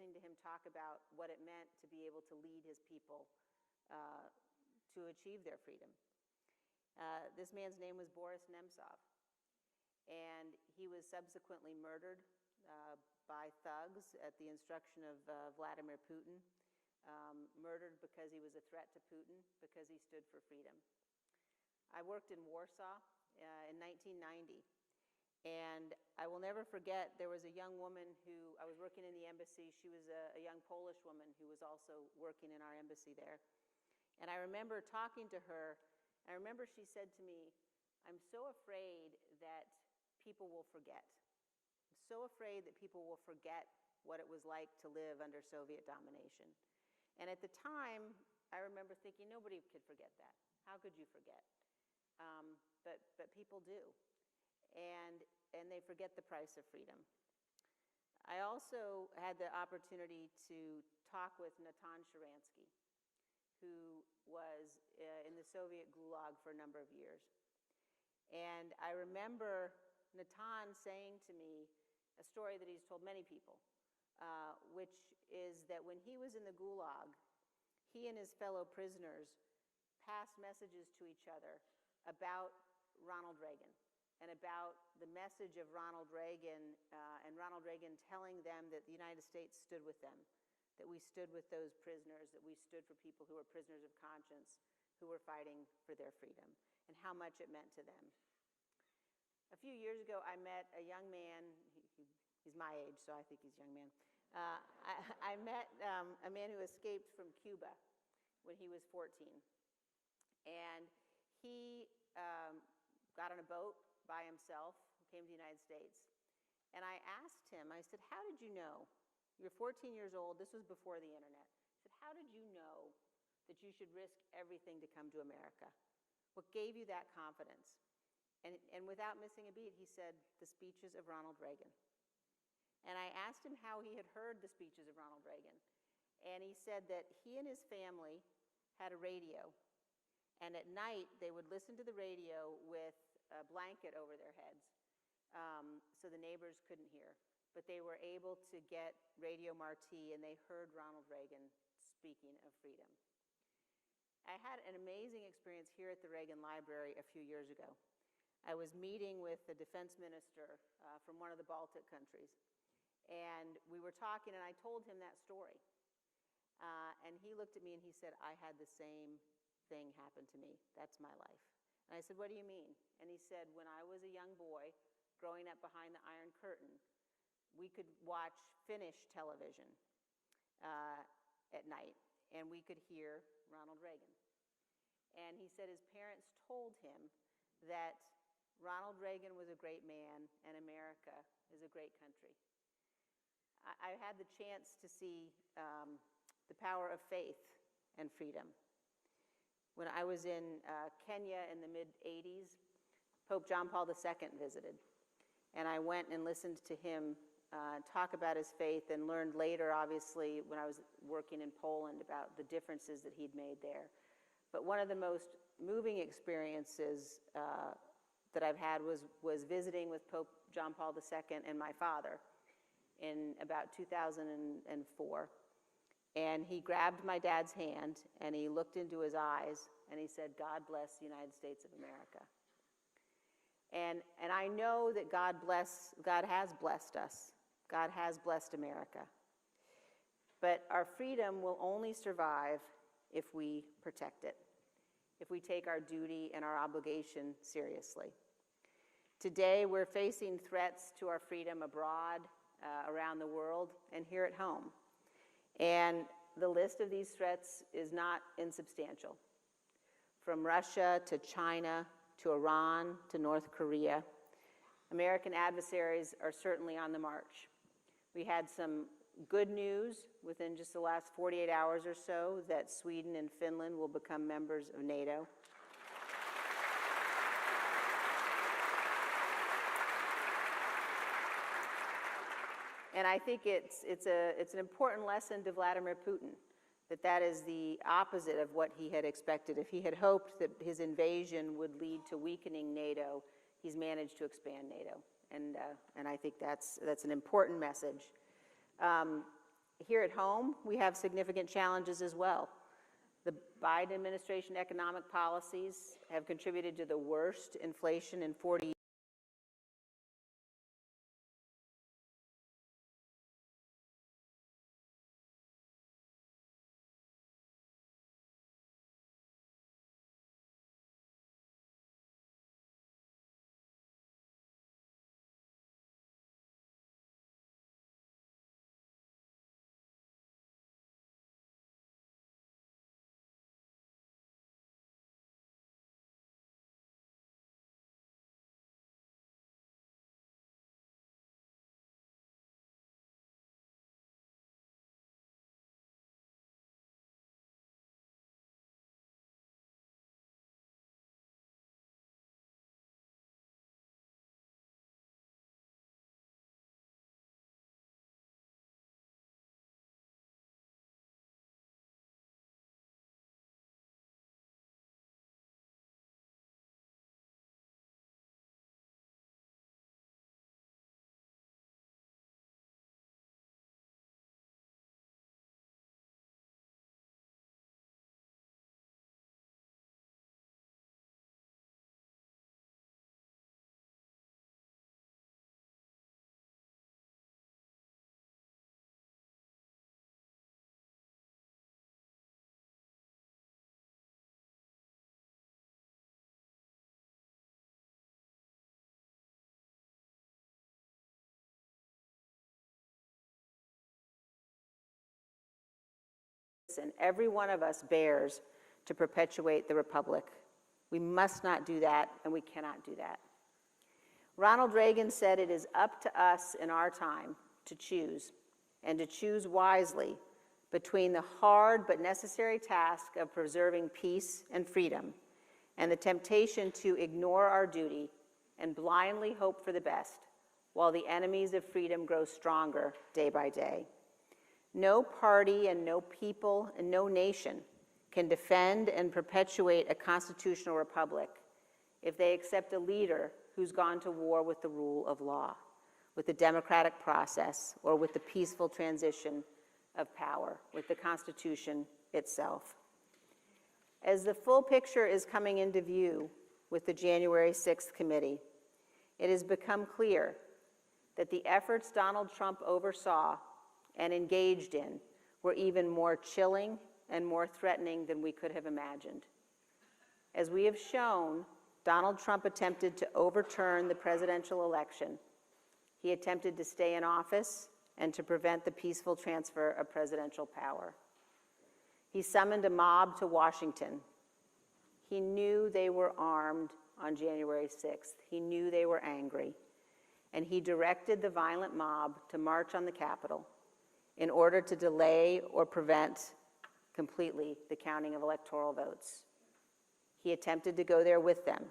listening to him talk about what it meant to be able to lead his people to achieve their freedom. This man's name was Boris Nemtsov, and he was subsequently murdered by thugs at the instruction of Vladimir Putin, murdered because he was a threat to Putin, because he stood for freedom. I worked in Warsaw in 1990, and I will never forget, there was a young woman who, I was working in the embassy, she was a young Polish woman who was also working in our embassy there. And I remember talking to her, and I remember she said to me, "I'm so afraid that people will forget. I'm so afraid that people will forget what it was like to live under Soviet domination." And at the time, I remember thinking, nobody could forget that. How could you forget? But people do. And they forget the price of freedom. I also had the opportunity to talk with Natan Sharansky, who was in the Soviet Gulag for a number of years. And I remember Natan saying to me a story that he's told many people, which is that when he was in the Gulag, he and his fellow prisoners passed messages to each other about Ronald Reagan and about the message of Ronald Reagan and Ronald Reagan telling them that the United States stood with them, that we stood with those prisoners, that we stood for people who were prisoners of conscience, who were fighting for their freedom, and how much it meant to them. A few years ago, I met a young man, he's my age, so I think he's a young man. I met a man who escaped from Cuba when he was 14. And he got on a boat by himself, came to the United States. And I asked him, I said, "How did you know? You're 14 years old, this was before the internet. I said, how did you know that you should risk everything to come to America? What gave you that confidence?" And without missing a beat, he said, "The speeches of Ronald Reagan." And I asked him how he had heard the speeches of Ronald Reagan. And he said that he and his family had a radio. And at night, they would listen to the radio with a blanket over their heads so the neighbors couldn't hear. But they were able to get Radio Marti, and they heard Ronald Reagan speaking of freedom. I had an amazing experience here at the Reagan Library a few years ago. I was meeting with the defense minister from one of the Baltic countries. And we were talking, and I told him that story. And he looked at me and he said, "I had the same thing happen to me. That's my life." And I said, "What do you mean?" And he said, "When I was a young boy growing up behind the Iron Curtain, we could watch Finnish television at night, and we could hear Ronald Reagan." And he said his parents told him that Ronald Reagan was a great man and America is a great country. I had the chance to see the power of faith and freedom. When I was in Kenya in the mid-'80s, Pope John Paul II visited. And I went and listened to him talk about his faith, and learned later, obviously, when I was working in Poland, about the differences that he'd made there. But one of the most moving experiences that I've had was visiting with Pope John Paul II and my father in about 2004. And he grabbed my dad's hand, and he looked into his eyes, and he said, "God bless the United States of America." And I know that God has blessed us. God has blessed America. But our freedom will only survive if we protect it, if we take our duty and our obligation seriously. Today, we're facing threats to our freedom abroad, around the world, and here at home. And the list of these threats is not insubstantial. From Russia to China to Iran to North Korea, American adversaries are certainly on the march. We had some good news within just the last 48 hours or so that Sweden and Finland will become members of NATO. And I think it's an important lesson to Vladimir Putin, that is the opposite of what he had expected. If he had hoped that his invasion would lead to weakening NATO, he's managed to expand NATO. And I think that's an important message. Here at home, we have significant challenges as well. The Biden administration economic policies have contributed to the worst inflation in 40 years. And every one of us bears to perpetuate the republic. We must not do that, and we cannot do that. Ronald Reagan said it is up to us in our time to choose, and to choose wisely, between the hard but necessary task of preserving peace and freedom and the temptation to ignore our duty and blindly hope for the best while the enemies of freedom grow stronger day by day. No party and no people and no nation can defend and perpetuate a constitutional republic if they accept a leader who's gone to war with the rule of law, with the democratic process, or with the peaceful transition of power, with the Constitution itself. As the full picture is coming into view with the January 6th committee, it has become clear that the efforts Donald Trump oversaw and engaged in were even more chilling and more threatening than we could have imagined. As we have shown, Donald Trump attempted to overturn the presidential election. He attempted to stay in office and to prevent the peaceful transfer of presidential power. He summoned a mob to Washington. He knew they were armed on January 6th. He knew they were angry. And he directed the violent mob to march on the Capitol in order to delay or prevent completely the counting of electoral votes. He attempted to go there with them.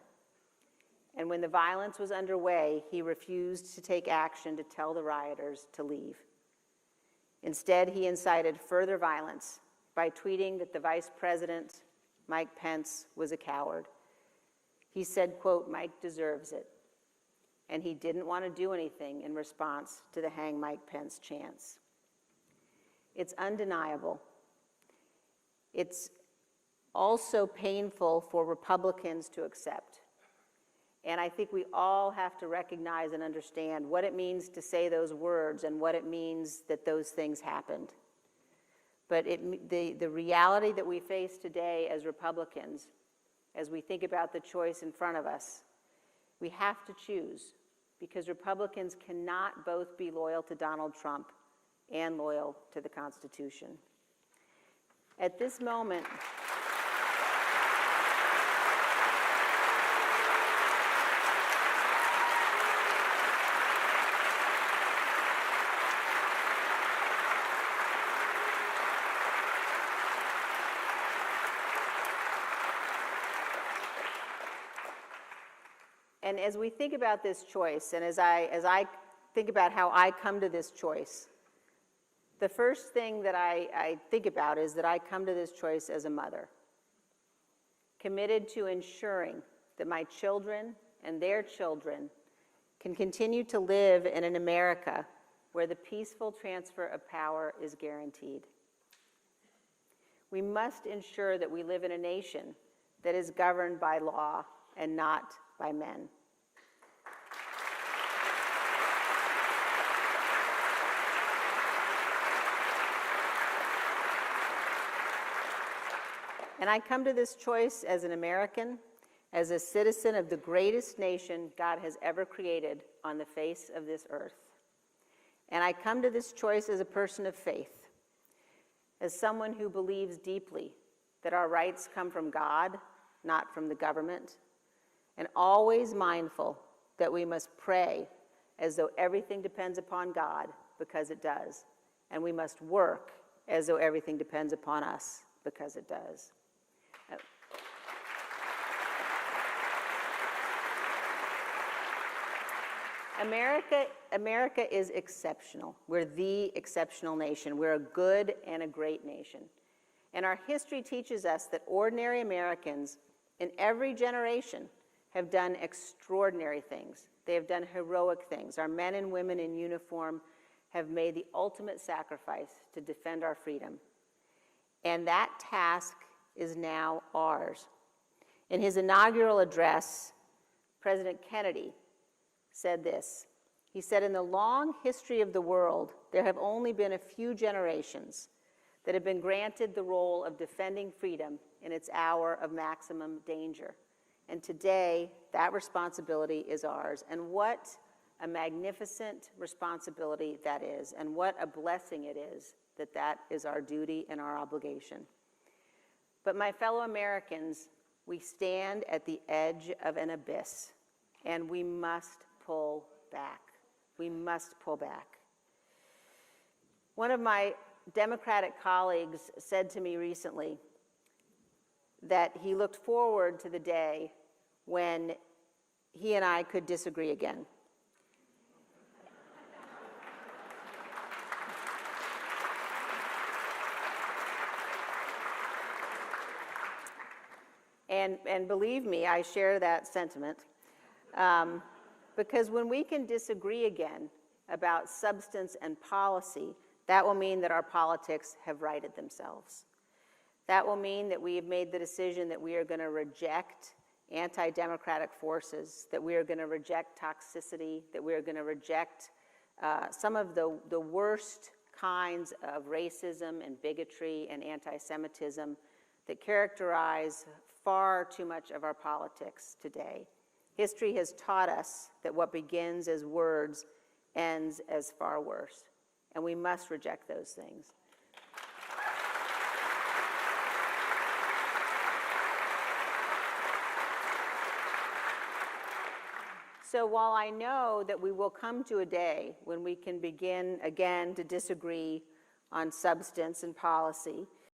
And when the violence was underway, he refused to take action to tell the rioters to leave. Instead, he incited further violence by tweeting that the Vice President, Mike Pence, was a coward. He said, quote, "Mike deserves it." And he didn't want to do anything in response to the Hang Mike Pence chants. It's undeniable. It's also painful for Republicans to accept. And I think we all have to recognize and understand what it means to say those words and what it means that those things happened. But the reality that we face today as Republicans, as we think about the choice in front of us, we have to choose, because Republicans cannot both be loyal to Donald Trump and loyal to the Constitution. At this moment, and as we think about this choice, and as I think about how I come to this choice, the first thing that I think about is that I come to this choice as a mother, committed to ensuring that my children and their children can continue to live in an America where the peaceful transfer of power is guaranteed. We must ensure that we live in a nation that is governed by law and not by men. And I come to this choice as an American, as a citizen of the greatest nation God has ever created on the face of this earth. And I come to this choice as a person of faith, as someone who believes deeply that our rights come from God, not from the government, and always mindful that we must pray as though everything depends upon God, because it does, and we must work as though everything depends upon us, because it does. America is exceptional. We're the exceptional nation. We're a good and a great nation. And our history teaches us that ordinary Americans in every generation have done extraordinary things. They have done heroic things. Our men and women in uniform have made the ultimate sacrifice to defend our freedom. And that task is now ours. In his inaugural address, President Kennedy said this. He said, "In the long history of the world, there have only been a few generations that have been granted the role of defending freedom in its hour of maximum danger. And today, that responsibility is ours." And what a magnificent responsibility that is, and what a blessing it is that that is our duty and our obligation. But my fellow Americans, we stand at the edge of an abyss, and we must pull back. We must pull back. One of my Democratic colleagues said to me recently that he looked forward to the day when he and I could disagree again. And believe me, I share that sentiment. Because when we can disagree again about substance and policy, that will mean that our politics have righted themselves. That will mean that we have made the decision that we are going to reject anti-democratic forces, that we are going to reject toxicity, that we are going to reject some of the worst kinds of racism and bigotry and anti-Semitism that characterize far too much of our politics today. History has taught us that what begins as words ends as far worse, and we must reject those things. So while I know that we will come to a day when we can begin again to disagree on substance and policy,